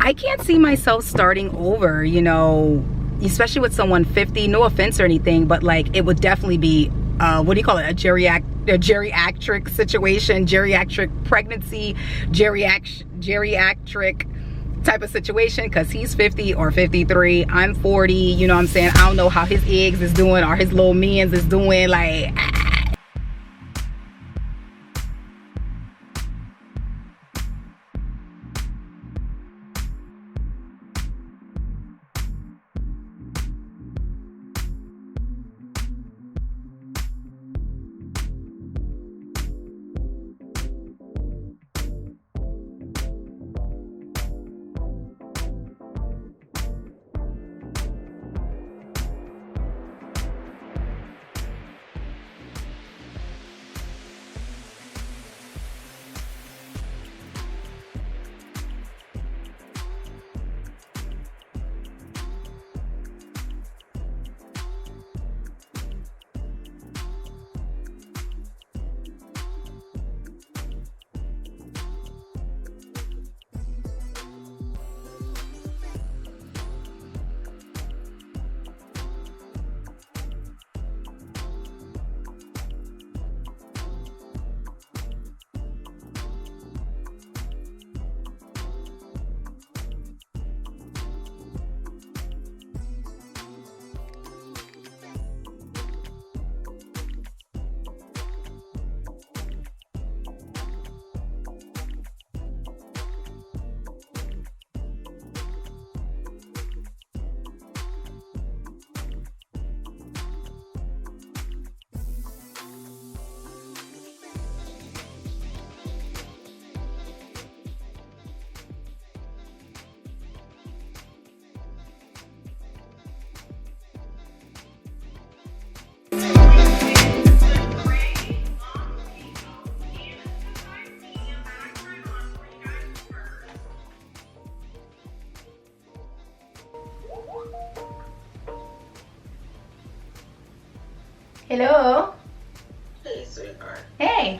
I can't see myself starting over, you know, especially with someone 50. No offense or anything, but like it would definitely be what do you call it, a geriatric situation, geriatric pregnancy, geriatric type of situation, because he's 50 or 53, I'm 40, you know what I'm saying? I don't know how his eggs is doing or his little mans is doing, like hello. Hey, sweetheart. Hey.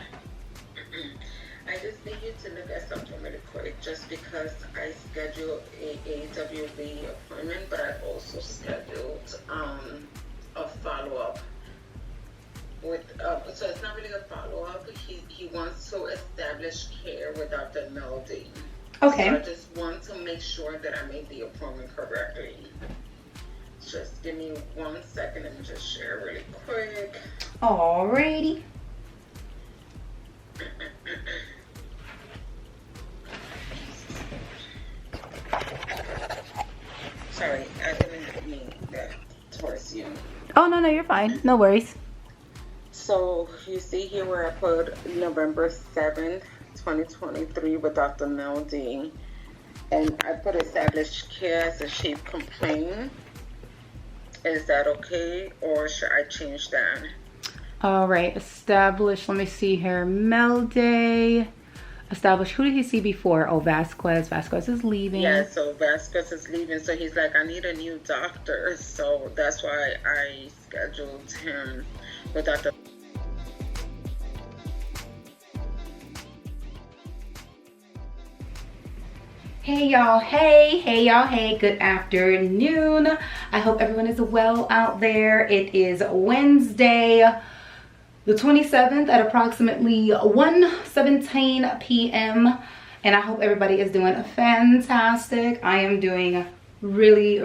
I just need you to look at something really quick, just because I scheduled a AWB appointment, but I also scheduled a follow-up with, so it's not really a follow-up. He wants to establish care with Dr. Meldy. Okay. So I just want to make sure that I made the appointment correctly. Just give me 1 second. Let me just share really quick. Alrighty. Sorry, I didn't mean that towards you. Oh, no, you're fine. No worries. So you see here where I put November 7th, 2023 with Dr. Meldy. And I put established care as a shape complaint. Is that okay, or should I change that? All right, established. Let me see here. Melday. Established. Who did he see before? Oh, Vasquez. Vasquez is leaving. Yeah, so Vasquez is leaving. So he's like, I need a new doctor. So that's why I scheduled him with Dr. Hey y'all, hey y'all, hey, good afternoon. I hope everyone is well out there. It is Wednesday, the 27th at approximately 1:17 p.m. and I hope everybody is doing fantastic. I am doing really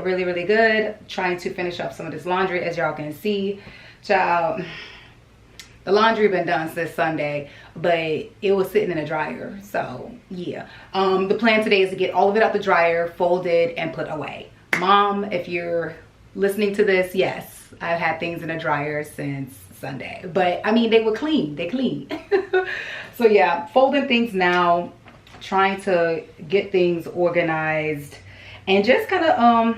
good. Trying to finish up some of this laundry, as y'all can see. Child, the laundry been done since Sunday, but it was sitting in a dryer. So yeah, the plan today is to get all of it out the dryer, folded, and put away. Mom, if you're listening to this, yes, I've had things in a dryer since Sunday, but I mean, they were clean, they clean. So yeah, folding things now, trying to get things organized, and just kind of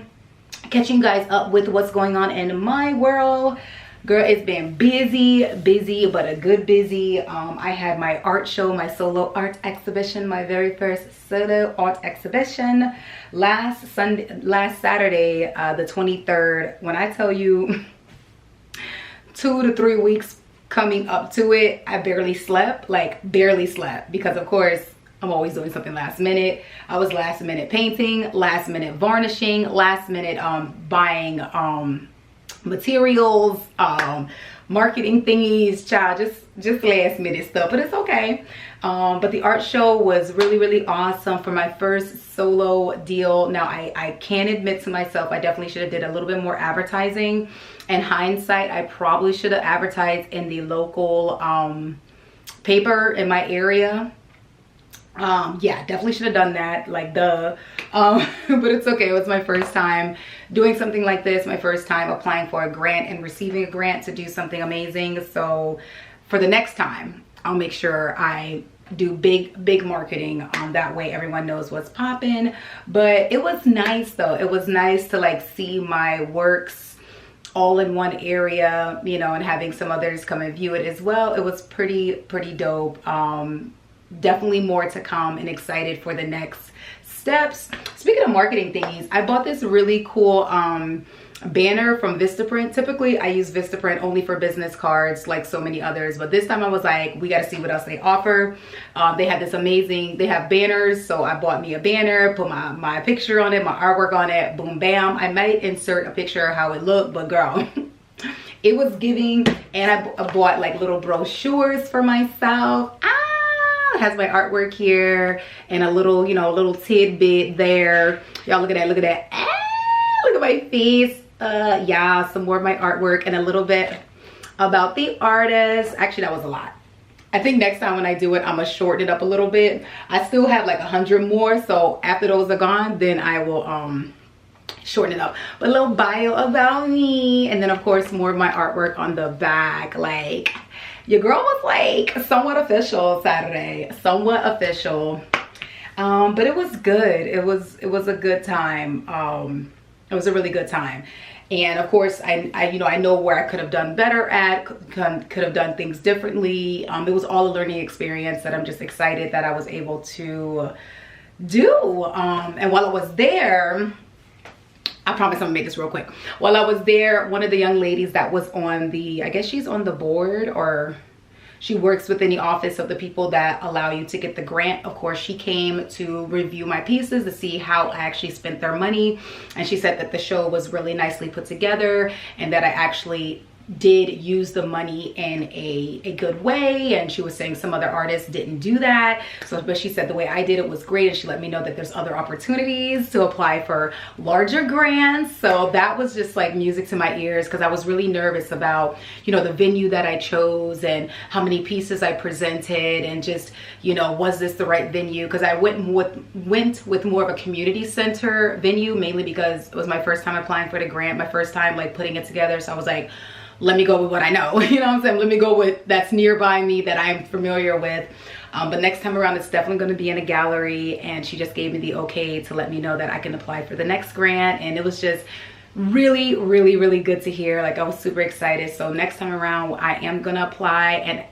catching you guys up with what's going on in my world. Girl, it's been busy, but a good busy. I had my art show, my solo art exhibition, my very first solo art exhibition last Saturday, the 23rd. When I tell you 2 to 3 weeks coming up to it, I barely slept, like barely slept, because of course I'm always doing something last minute. I was last minute painting, last minute varnishing, last minute buying materials, marketing thingies, child, just last minute stuff, but it's okay. But the art show was really, really awesome for my first solo deal. Now I can admit to myself, I definitely should have did a little bit more advertising. In hindsight, I probably should have advertised in the local paper in my area. Yeah, definitely should have done that, like duh. But it's okay. It was my first time doing something like this, my first time applying for a grant and receiving a grant to do something amazing. So for the next time, I'll make sure I do big marketing. That way everyone knows what's popping. But it was nice though. It was nice to like see my works all in one area, you know, and having some others come and view it as well. It was pretty dope. Definitely more to come, and excited for the next steps. Speaking of marketing thingies, I bought this really cool banner from Vistaprint. Typically I use Vistaprint only for business cards like so many others, but this time I was like, we got to see what else they offer. They have they have banners, so I bought me a banner, put my picture on it, my artwork on it, boom bam. I might insert a picture of how it looked, but girl, it was giving. And I bought like little brochures for myself. Has my artwork here and a little, you know, a little tidbit there. Y'all look at that, look at that. Look at my face. Yeah, some more of my artwork and a little bit about the artist. Actually, that was a lot. I think next time when I do it, I'm gonna shorten it up a little bit. I still have like 100 more, so after those are gone, then I will shorten it up. But a little bio about me, and then of course more of my artwork on the back. Like, your girl was like somewhat official Saturday, somewhat official. But it was good. It was a good time. It was a really good time. And of course, I know where I could have done better at, could have done things differently. It was all a learning experience that I'm just excited that I was able to do. And while I was there, I promise I'm gonna make this real quick. While I was there, one of the young ladies that was on the, I guess she's on the board, or she works within the office of the people that allow you to get the grant. Of course, she came to review my pieces to see how I actually spent their money. And she said that the show was really nicely put together and that I actually did use the money in a good way. And she was saying some other artists didn't do that. So, but she said the way I did it was great, and she let me know that there's other opportunities to apply for larger grants. So that was just like music to my ears, because I was really nervous about, you know, the venue that I chose and how many pieces I presented, and just, you know, was this the right venue? Because I went with more of a community center venue, mainly because it was my first time applying for the grant, my first time like putting it together. So I was like, let me go with what I know. You know what I'm saying? Let me go with that's nearby me, that I'm familiar with. But next time around, it's definitely going to be in a gallery. And she just gave me the okay to let me know that I can apply for the next grant. And it was just really, really, really good to hear. Like, I was super excited. So next time around, I am going to apply, and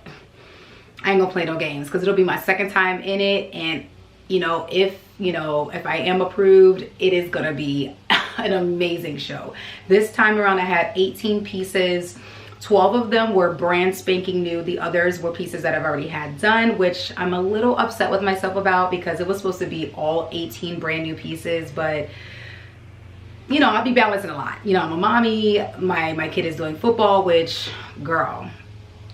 I ain't gonna play no games, because it'll be my second time in it. And you know, if I am approved, it is gonna be an amazing show. This time around, I had 18 pieces. 12 of them were brand spanking new. The others were pieces that I've already had done, which I'm a little upset with myself about, because it was supposed to be all 18 brand new pieces. But you know, I'll be balancing a lot. You know, I'm a mommy, my kid is doing football, which, girl,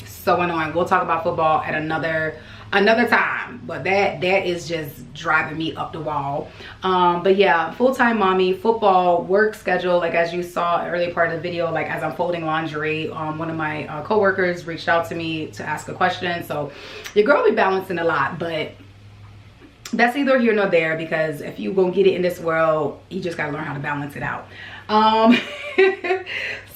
so annoying. We'll talk about football at another time, but that is just driving me up the wall. But yeah, full-time mommy, football, work schedule. Like, as you saw earlier part of the video, like as I'm folding laundry, one of my co-workers reached out to me to ask a question. So your girl be balancing a lot, but that's neither here nor there, because if you gonna get it in this world, you just gotta learn how to balance it out.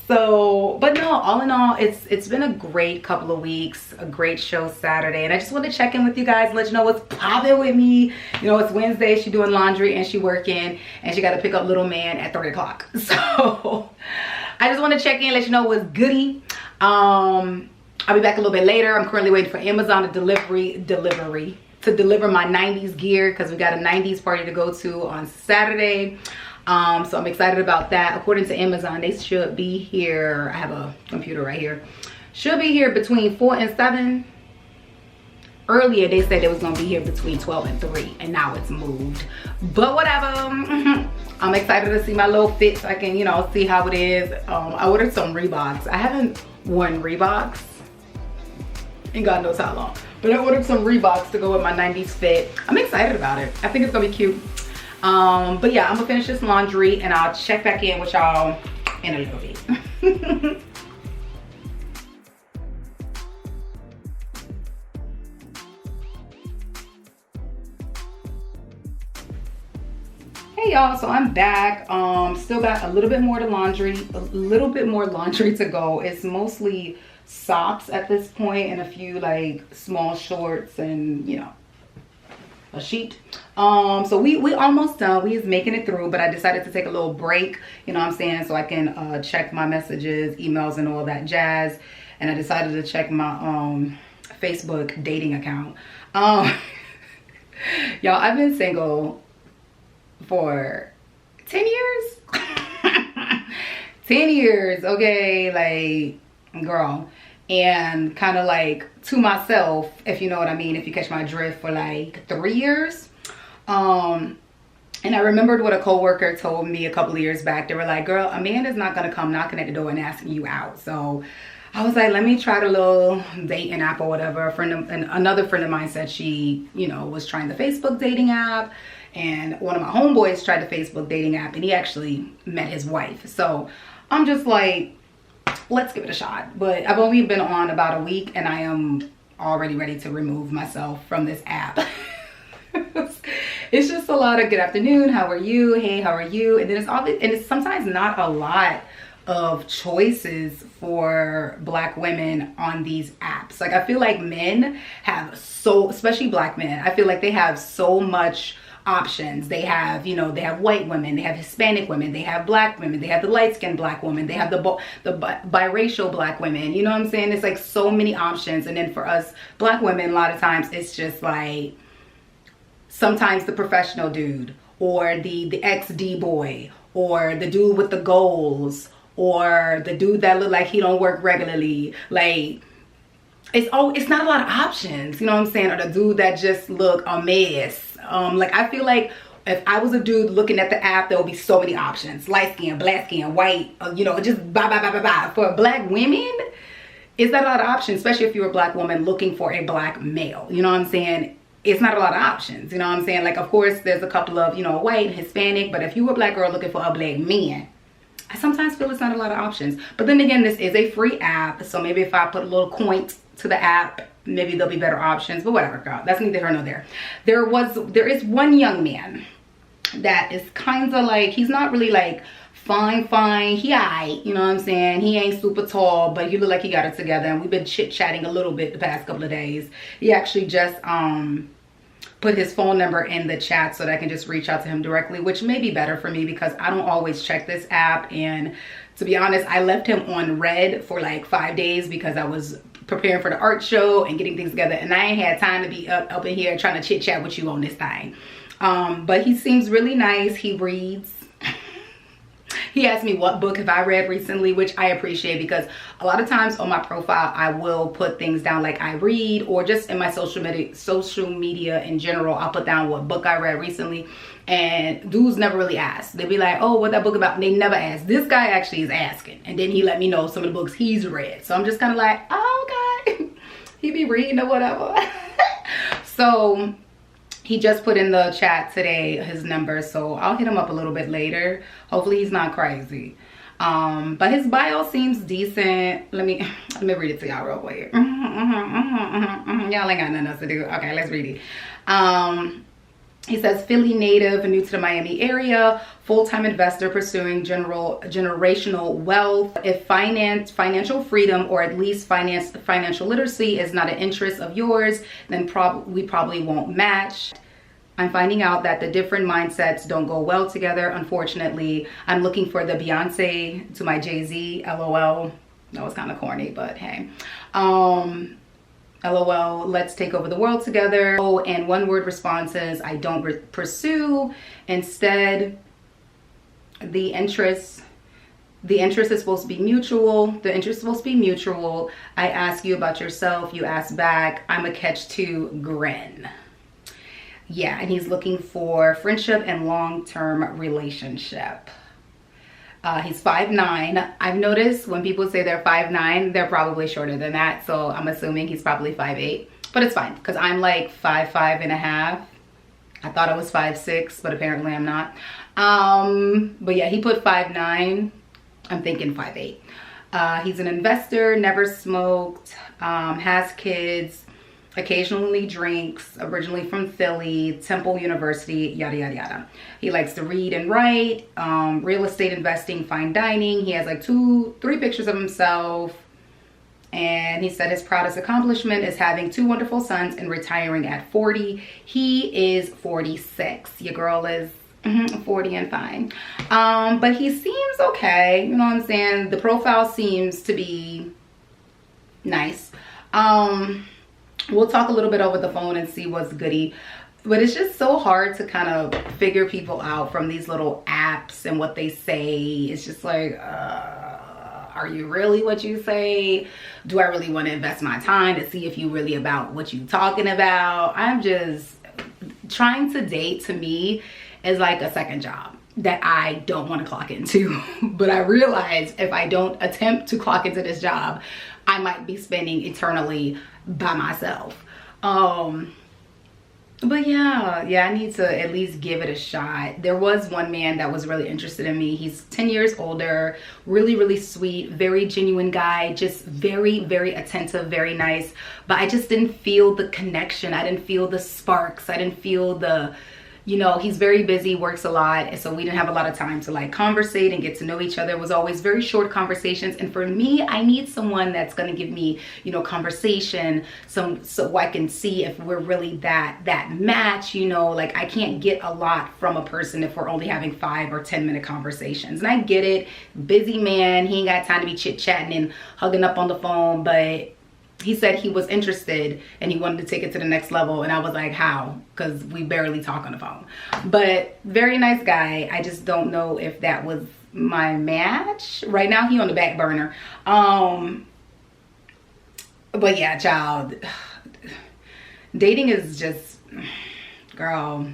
So, but no, all in all, it's been a great couple of weeks, a great show Saturday. And I just want to check in with you guys, let you know what's popping with me. You know, it's Wednesday, she doing laundry and she working, and she got to pick up little man at 30 o'clock. So I just want to check in, let you know what's goody. I'll be back a little bit later. I'm currently waiting for Amazon to deliver my 90s gear, because we got a 90s party to go to on Saturday. So I'm excited about that. According to Amazon, they should be here. I have a computer right here. Should be here between 4 and 7. earlier they said it was gonna be here between 12 and 3, and now it's moved. But whatever. I'm excited to see my little fit so I can, you know, see how it is. I ordered some Reeboks. I haven't worn Reeboks in God knows how long. But I ordered some Reeboks to go with my 90s fit. I'm excited about it. I think it's gonna be cute. But yeah, I'm gonna finish this laundry and I'll check back in with y'all in a little bit. Hey y'all, so I'm back. Still got a little bit more laundry to go. It's mostly socks at this point and a few like small shorts and, you know, a sheet. So we almost done. We is making it through, but I decided to take a little break, you know what I'm saying, so I can check my messages, emails, and all that jazz. And I decided to check my Facebook dating account. Y'all, I've been single for 10 years. 10 years, okay, like, girl. And kind of like to myself, if you know what I mean, if you catch my drift, for like 3 years. And I remembered what a coworker told me a couple of years back. They were like, girl, a man is not gonna come knocking at the door and asking you out. So I was like, let me try the little dating app or whatever. Another friend of mine said she, you know, was trying the Facebook dating app. And one of my homeboys tried the Facebook dating app and he actually met his wife. So I'm just like, let's give it a shot. But I've only been on about a week and I am already ready to remove myself from this app. It's just a lot of good afternoon, how are you, hey, how are you, and then it's sometimes not a lot of choices for Black women on these apps. Like, I feel like men have especially Black men, I feel like they have so much options. They have, you know, they have white women, they have Hispanic women, they have Black women, they have the light-skinned Black women, they have the biracial Black women, you know what I'm saying? It's like so many options. And then for us Black women, a lot of times it's just like sometimes the professional dude, or the ex-D boy, or the dude with the goals, or the dude that look like he don't work regularly. Like, it's not a lot of options, you know what I'm saying? Or the dude that just look a mess. Like, I feel like if I was a dude looking at the app, there would be so many options. Light skin, black skin, white, you know, just blah. For Black women, it's not a lot of options, especially if you're a Black woman looking for a Black male. You know what I'm saying? It's not a lot of options, you know what I'm saying? Like, of course, there's a couple of, you know, white, Hispanic, but if you were a Black girl looking for a Black man, I sometimes feel it's not a lot of options. But then again, this is a free app, so maybe if I put a little coin to the app, maybe there'll be better options. But whatever, girl, that's neither here nor there. There is one young man that is kind of like, he's not really like fine, he aight, you know what I'm saying? He ain't super tall, but he look like he got it together, and we've been chit-chatting a little bit the past couple of days. He actually just put his phone number in the chat so that I can just reach out to him directly, which may be better for me because I don't always check this app. And to be honest, I left him on red for like 5 days because I was preparing for the art show and getting things together, and I ain't had time to be up in here trying to chit chat with you on this thing. But he seems really nice. He reads. He asked me what book have I read recently, which I appreciate, because a lot of times on my profile I will put things down like I read, or just in my social media in general, I'll put down what book I read recently. And dudes never really ask. They be like, oh, what that book about? They never ask. This guy actually is asking, and then he let me know some of the books he's read. So I'm just kind of like, oh, okay. He be reading or whatever. So he just put in the chat today his number, so I'll hit him up a little bit later. Hopefully he's not crazy. But his bio seems decent. Let me read it to y'all real quick. Y'all ain't got nothing else to do. Okay, let's read it. He says, Philly native, new to the Miami area, full-time investor pursuing generational wealth. If financial freedom, or at least financial literacy, is not an interest of yours, then we probably won't match. I'm finding out that the different mindsets don't go well together, unfortunately. I'm looking for the Beyonce to my Jay-Z, LOL. That was kind of corny, but hey. LOL, let's take over the world together. Oh, and one word responses, I don't pursue. Instead, the interests The interest is supposed to be mutual. The interest is supposed to be mutual. I ask you about yourself. You ask back. I'm a catch 2 grin. Yeah, and he's looking for friendship and long-term relationship. He's 5'9". I've noticed when people say they're 5'9", they're probably shorter than that. So I'm assuming he's probably 5'8". But it's fine because I'm like 5'5" and a half. I thought I was 5'6", but apparently I'm not. But yeah, he put 5'9". I'm thinking 5'8". He's an investor, never smoked, has kids, occasionally drinks, originally from Philly, Temple University, yada, yada, yada. He likes to read and write, real estate investing, fine dining. He has like 2-3 pictures of himself. And he said his proudest accomplishment is having 2 wonderful sons and retiring at 40. He is 46. Your girl is 40 and fine. But he seems okay. You know what I'm saying? The profile seems to be nice. We'll talk a little bit over the phone and see what's goody. But it's just so hard to kind of figure people out from these little apps and what they say. It's just like, are you really what you say? Do I really want to invest my time to see if you really about what you talking about? I'm just trying to date, to me, is like a second job that I don't want to clock into. But I realize if I don't attempt to clock into this job, I might be spending eternally by myself. But yeah, I need to at least give it a shot. There was one man that was really interested in me. He's 10 years older, really, really sweet, very genuine guy, just very, very attentive, very nice. But I just didn't feel the connection. I didn't feel the sparks. I didn't feel the, you know, he's very busy, works a lot. And so we didn't have a lot of time to like conversate and get to know each other. It was always very short conversations. And for me, I need someone that's going to give me, you know, conversation, so I can see if we're really that match, you know. Like I can't get a lot from a person if we're only having 5 or 10 minute conversations. And I get it. Busy man. He ain't got time to be chit chatting and hugging up on the phone. But he said he was interested and he wanted to take it to the next level. And I was like, how? Because we barely talk on the phone. But very nice guy. I just don't know if that was my match. Right now he on the back burner. But yeah, child, dating is just, girl,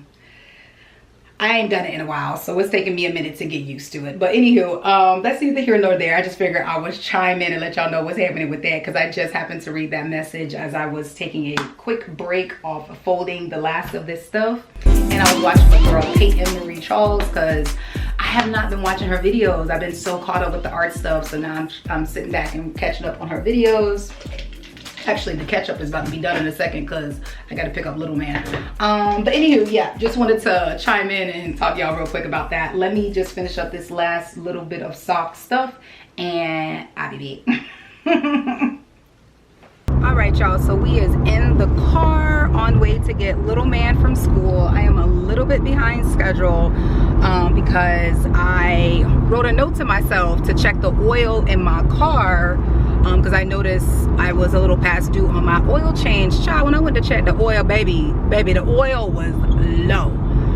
I ain't done it in a while, so it's taking me a minute to get used to it. But anywho, that's neither here nor there. I just figured I would chime in and let y'all know what's happening with that, because I just happened to read that message as I was taking a quick break off of folding the last of this stuff. And I was watching my girl Peyton Marie Charles, because I have not been watching her videos. I've been so caught up with the art stuff, so now I'm sitting back and catching up on her videos. Actually, the ketchup is about to be done in a second because I got to pick up little man. But anywho, yeah, just wanted to chime in and talk to y'all real quick about that. Let me just finish up this last little bit of sock stuff and I'll be back. All right, y'all, so we is in the car on way to get little man from school. I am a little bit behind schedule because I wrote a note to myself to check the oil in my car, because I noticed I was a little past due on my oil change. Child, when I went to check the oil, baby, the oil was low.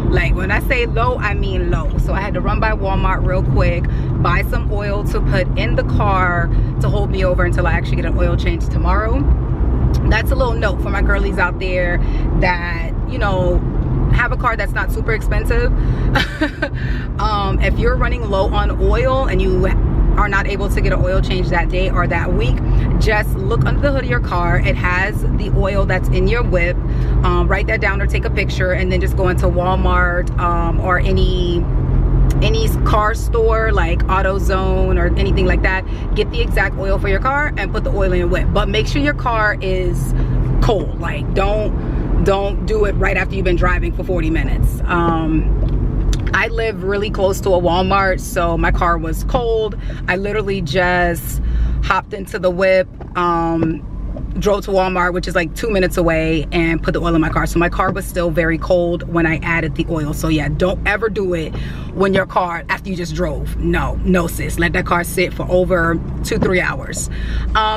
Like when I say low, I mean low. So I had to run by Walmart real quick, buy some oil to put in the car to hold me over until I actually get an oil change tomorrow. That's a little note for my girlies out there that, you know, have a car that's not super expensive. If you're running low on oil and you are not able to get an oil change that day or that week, just look under the hood of your car. It has the oil that's in your whip. Write that down or take a picture, and then just go into Walmart or any car store like AutoZone or anything like that. Get the exact oil for your car and put the oil in your whip. But make sure your car is cold. Like don't do it right after you've been driving for 40 minutes. I live really close to a Walmart, so my car was cold. I literally just hopped into the whip, drove to Walmart, which is like 2 minutes away, and put the oil in my car. So my car was still very cold when I added the oil. So yeah, don't ever do it when your car, after you just drove. No sis, let that car sit for over 2-3 hours.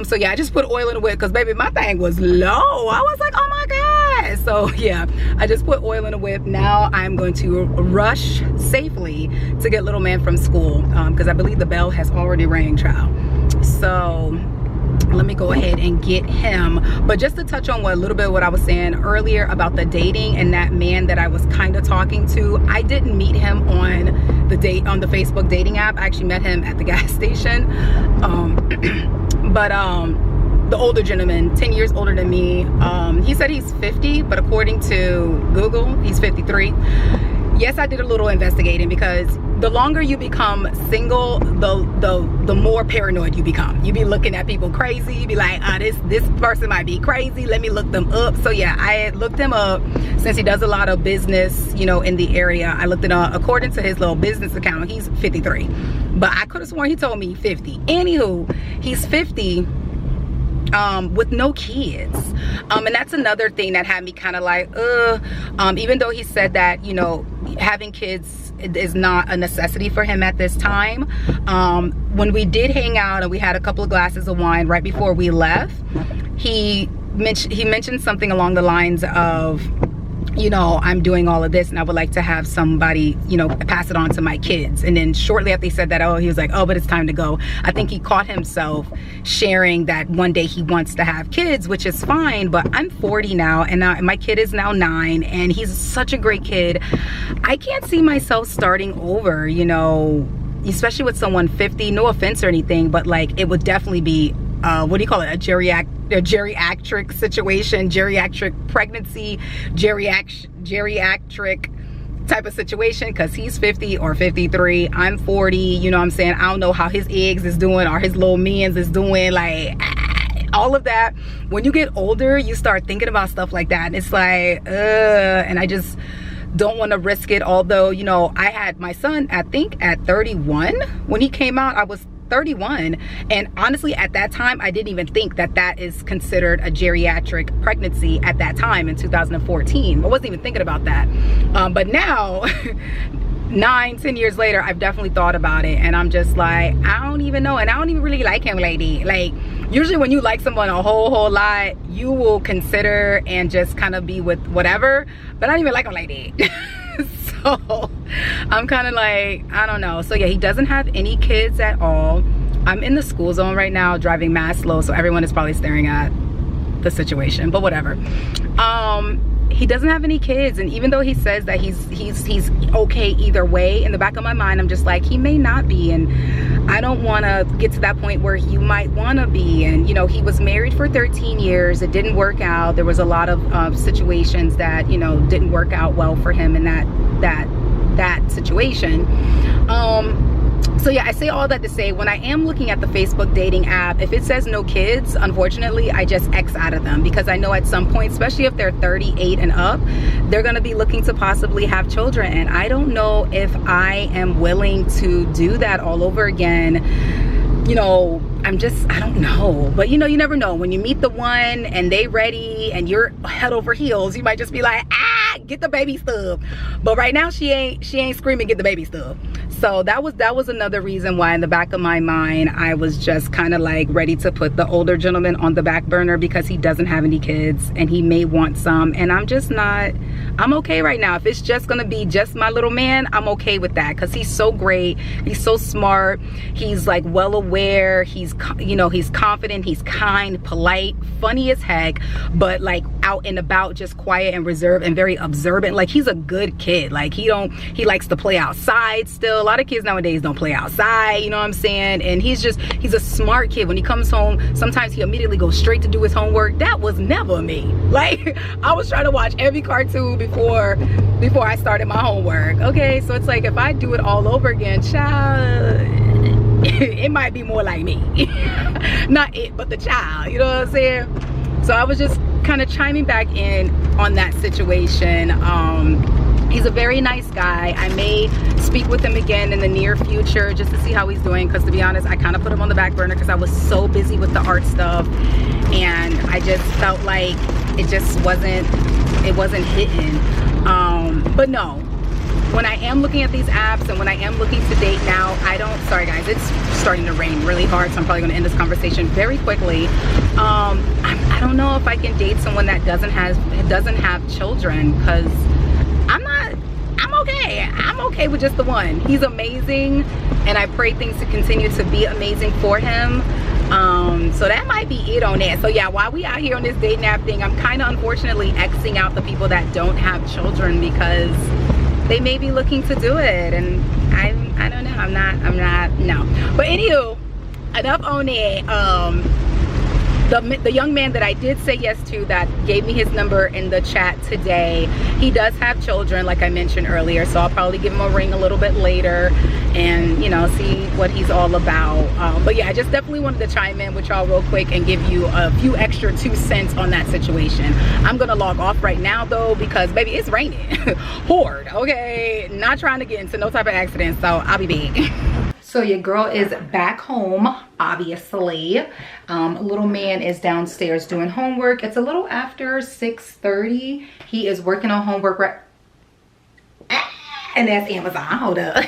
So yeah, I just put oil in the whip because baby, my thing was low. I was like, oh my God. So yeah, I just put oil in the whip. Now I'm going to rush safely to get little man from school, because I believe the bell has already rang, child. So let me go ahead and get him. But just to touch on a little bit of what I was saying earlier about the dating and that man that I was kind of talking to, I didn't meet him on the Facebook dating app. I actually met him at the gas station. The older gentleman, 10 years older than me, he said he's 50, but according to Google, he's 53. Yes, I did a little investigating, because the longer you become single, the more paranoid you become. You be looking at people crazy. You be like, this person might be crazy. Let me look them up. So yeah, I had looked him up since he does a lot of business, you know, in the area. I looked it up. According to his little business account, he's 53. But I could have sworn he told me 50. Anywho, he's 50. With no kids, and that's another thing that had me kind of like, even though he said that, you know, having kids is not a necessity for him at this time. When we did hang out and we had a couple of glasses of wine right before we left, he mentioned something along the lines of, you know, I'm doing all of this and I would like to have somebody, you know, pass it on to my kids. And then shortly after he said that, he was like, oh, but it's time to go. I think he caught himself sharing that one day he wants to have kids, which is fine, but I'm 40 now, and my kid is now 9, and he's such a great kid. I can't see myself starting over, you know, especially with someone 50, no offense or anything, but like, it would definitely be, what do you call it? A geriatric situation, geriatric pregnancy, geriatric type of situation, because he's 50 or 53, I'm 40, you know what I'm saying? I don't know how his eggs is doing or his little mens is doing, like all of that. When you get older, you start thinking about stuff like that, and it's like, and I just don't want to risk it. Although, you know, I had my son, I think at 31 when he came out. I was 31, and honestly at that time I didn't even think that that is considered a geriatric pregnancy at that time in 2014. I wasn't even thinking about that, but now 9-10 years later, I've definitely thought about it, and I'm just like, I don't even know. And I don't even really like him, lady. Like, usually when you like someone a whole lot, you will consider and just kind of be with whatever, but I don't even like him like that. So I'm kind of like, I don't know. So yeah, he doesn't have any kids at all. I'm in the school zone right now, driving mad slow, so everyone is probably staring at the situation, but whatever. He doesn't have any kids, and even though he says that he's okay either way, in the back of my mind I'm just like, he may not be, and I don't want to get to that point where you might want to be. And you know, he was married for 13 years. It didn't work out. There was a lot of situations that, you know, didn't work out well for him in that situation. So yeah, I say all that to say, when I am looking at the Facebook dating app, if it says no kids, unfortunately, I just X out of them, because I know at some point, especially if they're 38 and up, they're going to be looking to possibly have children. And I don't know if I am willing to do that all over again. You know, I don't know. But you know, you never know. When you meet the one and they ready and you're head over heels, you might just be like, get the baby stuff. But right now she ain't screaming, get the baby stuff. So that was another reason why in the back of my mind I was just kind of like ready to put the older gentleman on the back burner, because he doesn't have any kids and he may want some, and I'm just not, I'm okay right now. If it's just gonna be just my little man, I'm okay with that, because he's so great, he's so smart, he's like well aware, he's, you know, he's confident, he's kind, polite, funny as heck, but like out and about, just quiet and reserved and very observant. Like, he's a good kid. Like, he likes to play outside still. A lot of kids nowadays don't play outside, you know what I'm saying? And he's a smart kid. When he comes home, sometimes he immediately goes straight to do his homework. That was never me. Like, I was trying to watch every cartoon before I started my homework. Okay, so it's like, if I do it all over again, child, it might be more like me. Not it, but the child, you know what I'm saying? So I was just kind of chiming back in on that situation. He's a very nice guy. I may speak with him again in the near future just to see how he's doing, because to be honest, I kind of put him on the back burner because I was so busy with the art stuff, and I just felt like it just wasn't hitting. But no, when I am looking at these apps and when I am looking to date now, sorry guys, it's starting to rain really hard, so I'm probably gonna end this conversation very quickly. I don't know if I can date someone that doesn't have children, because I'm okay with just the one. He's amazing, and I pray things to continue to be amazing for him. So that might be it on that. So yeah, while we out here on this dating app thing, I'm kind of unfortunately Xing out the people that don't have children, because they may be looking to do it, and I don't know. I'm not no. But anywho, enough on it. The young man that I did say yes to, that gave me his number in the chat today, he does have children, like I mentioned earlier, so I'll probably give him a ring a little bit later and, you know, see what he's all about. But yeah, I just definitely wanted to chime in with y'all real quick and give you a few extra 2 cents on that situation. I'm gonna log off right now though, because baby, it's raining hard, okay? Not trying to get into no type of accident, so I'll be back. So your girl is back home, obviously. Little man is downstairs doing homework. It's a little after 6:30. He is working on homework right, and that's Amazon. Hold up.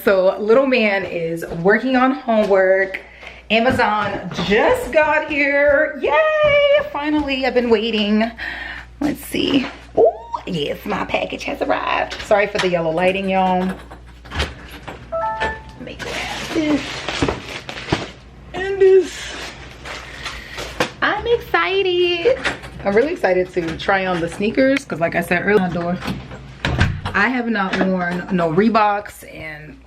So little man is working on homework. Amazon just got here. Yay! Finally, I've been waiting. Let's see. Oh, yes, my package has arrived. Sorry for the yellow lighting, y'all. Let me grab this and this. I'm excited. I'm really excited to try on the sneakers, because like I said earlier, I have not worn no Reeboks in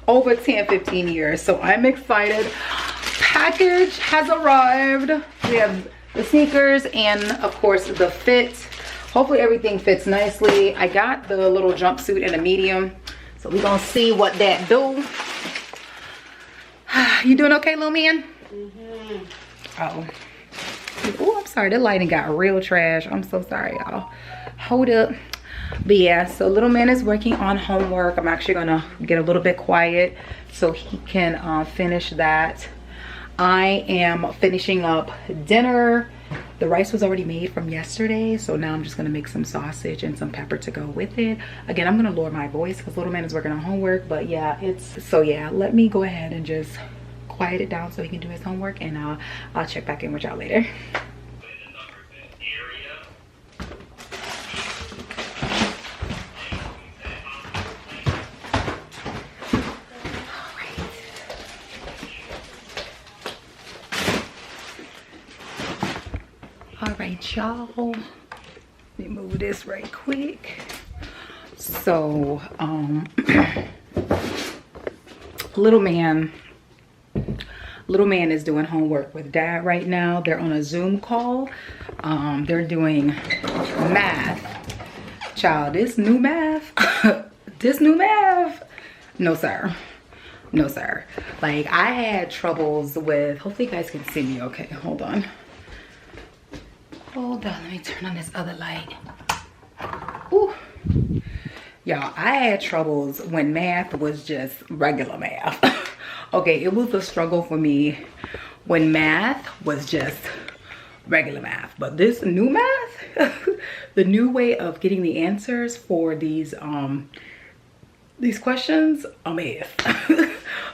over 10-15 years, so I'm excited. Package has arrived. We have the sneakers and of course the fit. Hopefully everything fits nicely. I got the little jumpsuit in a medium, so we're gonna see what that do. You doing okay, little man? Mm-hmm. Oh, I'm sorry, the lighting got real trash. I'm so sorry, y'all. Hold up. But yeah, so little man is working on homework. I'm actually gonna get a little bit quiet so he can finish that. I am finishing up dinner. The rice was already made from yesterday, so now I'm just gonna make some sausage and some pepper to go with it. Again, I'm gonna lower my voice because little man is working on homework, but yeah, let me go ahead and just quiet it down so he can do his homework, and I'll check back in with y'all later. All right, y'all, let me move this right quick. So little man is doing homework with dad right now. They're on a Zoom call. They're doing math. Child, this new math no sir, no sir. Like, I had troubles with, hopefully you guys can see me okay. Hold on, let me turn on this other light. Ooh. Y'all, I had troubles when math was just regular math. Okay, it was a struggle for me when math was just regular math. But this new math, the new way of getting the answers for these questions, a mess.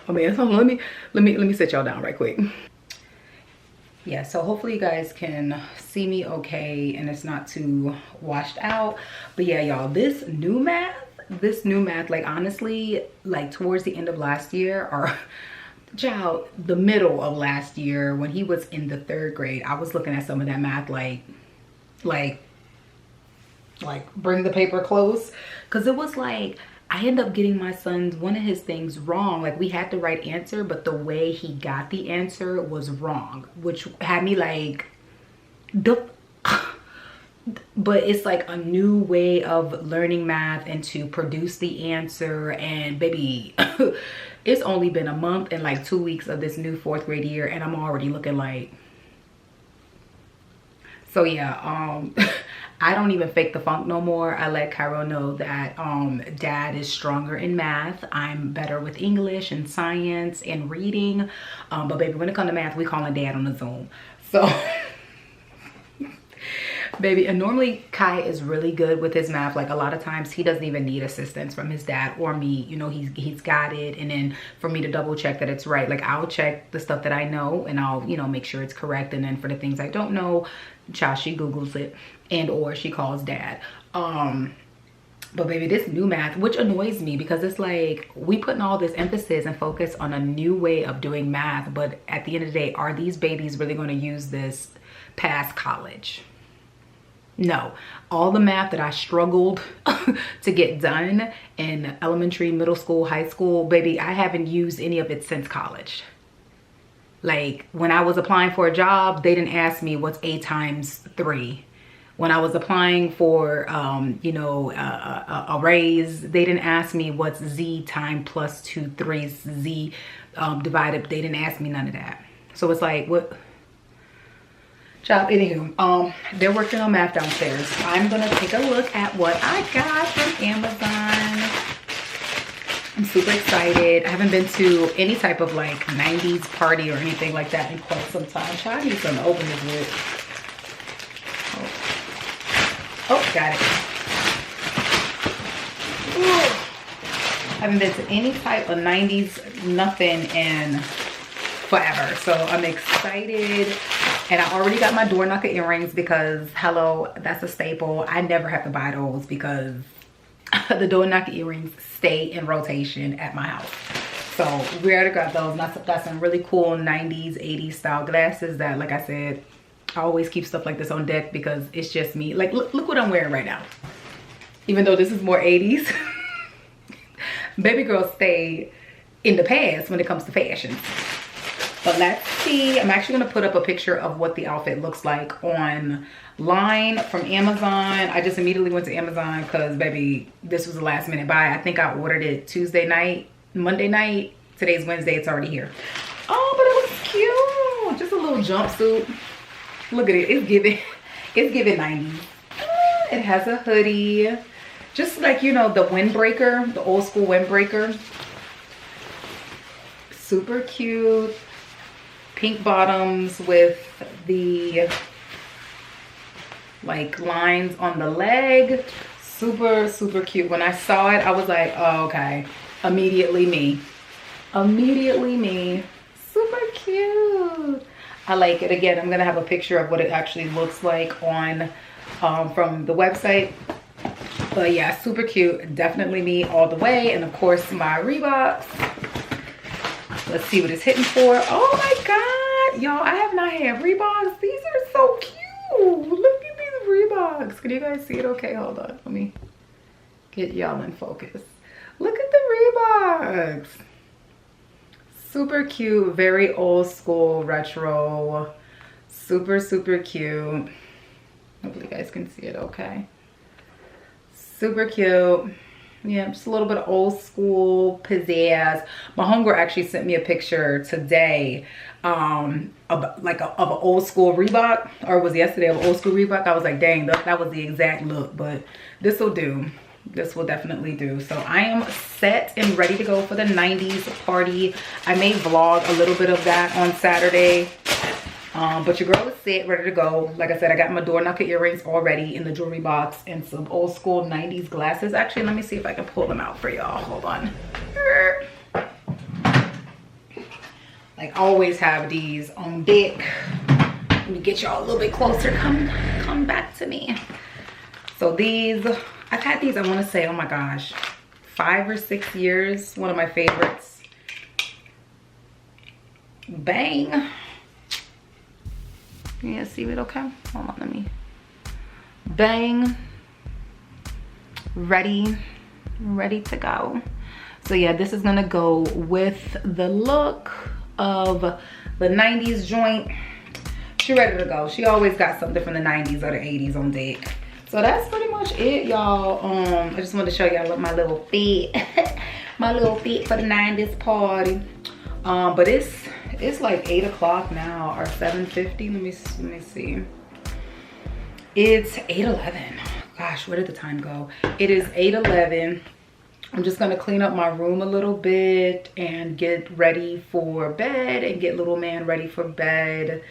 A mess. Hold on, let me sit y'all down right quick. Yeah, so hopefully you guys can see me okay and it's not too washed out. But yeah, y'all, this new math, like, honestly, like towards the end of last year, or child, the middle of last year, when he was in the 3rd grade, I was looking at some of that math like bring the paper close, because it was like I ended up getting my son's one of his things wrong. Like, we had the right answer, but the way he got the answer was wrong, which had me like, but it's like a new way of learning math and to produce the answer. And baby, it's only been a month and like 2 weeks of this new 4th grade year, and I'm already looking like, so yeah, I don't even fake the funk no more. I let Cairo know that dad is stronger in math. I'm better with English and science and reading. But baby, when it comes to math, we calling dad on the Zoom. So baby, and normally Kai is really good with his math. Like a lot of times he doesn't even need assistance from his dad or me. You know, he's got it. And then for me to double check that it's right, like I'll check the stuff that I know and I'll, you know, make sure it's correct. And then for the things I don't know, child, she Googles it and or she calls dad. But baby, this new math, which annoys me because it's like we putting all this emphasis and focus on a new way of doing math. But at the end of the day, are these babies really going to use this past college? No. All the math that I struggled to get done in elementary, middle school, high school, baby, I haven't used any of it since college. Like when I was applying for a job, they didn't ask me what's 8 times 3. When I was applying for, you know, a raise, they didn't ask me what's z times plus 2 3's z divided. They didn't ask me none of that. So it's like, what? Job, anywho, they're working on math downstairs. I'm gonna take a look at what I got from Amazon. I'm super excited. I haven't been to any type of like 90s party or anything like that in quite some time. I need something to open this with. Oh, got it. Ooh. Haven't been to any type of 90s nothing in forever. So I'm excited. And I already got my door knocker earrings because, hello, that's a staple. I never have to buy those because the door knocker earrings stay in rotation at my house. So we already got those. Got some really cool 90s, 80s style glasses that, like I said, I always keep stuff like this on deck because it's just me. Like, look what I'm wearing right now. Even though this is more 80s, baby girls stay in the past when it comes to fashion. But let's see. I'm actually going to put up a picture of what the outfit looks like online from Amazon. I just immediately went to Amazon because, baby, this was a last minute buy. I think I ordered it Tuesday night, Monday night. Today's Wednesday. It's already here. Oh, but it looks cute. Just a little jumpsuit. Look at it. It's giving 90s. It has a hoodie. Just like, you know, the windbreaker, the old school windbreaker. Super cute. Pink bottoms with the like lines on the leg. Super, super cute. When I saw it, I was like, oh, okay. Immediately me. Immediately me. Super cute. I like it. Again, I'm going to have a picture of what it actually looks like on from the website. But yeah, super cute. Definitely me all the way. And of course, my Reeboks. Let's see what it's hitting for. Oh my God. Y'all, I have not had Reeboks. These are so cute. Look at these Reeboks. Can you guys see it? Okay, hold on. Let me get y'all in focus. Look at the Reeboks. Super cute. Very old school, retro. Super, super cute. Hopefully you guys can see it okay. Super cute. Yeah, just a little bit of old school pizzazz. My homegirl actually sent me a picture today of an old school Reebok, or it was yesterday of an old school Reebok. I was like, dang, that was the exact look, but this will do. This will definitely do. So I am set and ready to go for the 90s party. I may vlog a little bit of that on Saturday. But your girl is set, ready to go. Like I said, I got my door knocker earrings already in the jewelry box and some old school 90s glasses. Actually, let me see if I can pull them out for y'all. Hold on. Like, always have these on deck. Let me get y'all a little bit closer. Come back to me. So these, I've had these, I want to say, oh my gosh, 5 or 6 years. One of my favorites. Bang. You guys see it okay? Hold on, let me. Bang. Ready to go. So yeah, this is gonna go with the look of the 90s joint. She ready to go. She always got something from the 90s or the 80s on deck. So that's pretty much it, y'all. I just wanted to show y'all my little fit. My little fit for the 90s party. But it's like 8 o'clock now, or 7:50. Let me see. It's 8:11. Gosh, where did the time go? It is 8:11. I'm just gonna clean up my room a little bit and get ready for bed and get little man ready for bed.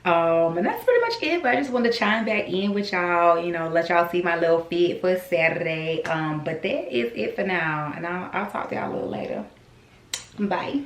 And that's pretty much it. But I just wanted to chime back in with y'all, you know, let y'all see my little fit for Saturday. But that is it for now, and I'll talk to y'all a little later. Bye.